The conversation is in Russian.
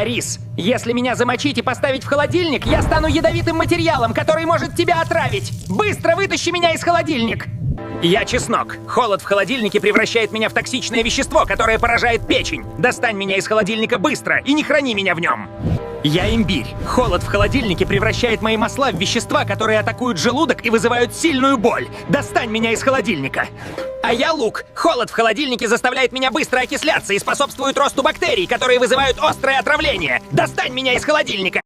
Я рис. Если меня замочить и поставить в холодильник, я стану ядовитым материалом, который может тебя отравить. Быстро вытащи меня из холодильника. Я чеснок. Холод в холодильнике превращает меня в токсичное вещество, которое поражает печень. Достань меня из холодильника быстро и не храни меня в нем. Я имбирь. Холод в холодильнике превращает мои масла в вещества, которые атакуют желудок и вызывают сильную боль. Достань меня из холодильника. А я лук. Холод в холодильнике заставляет меня быстро окисляться и способствует росту бактерий, которые вызывают острое отравление. Достань меня из холодильника.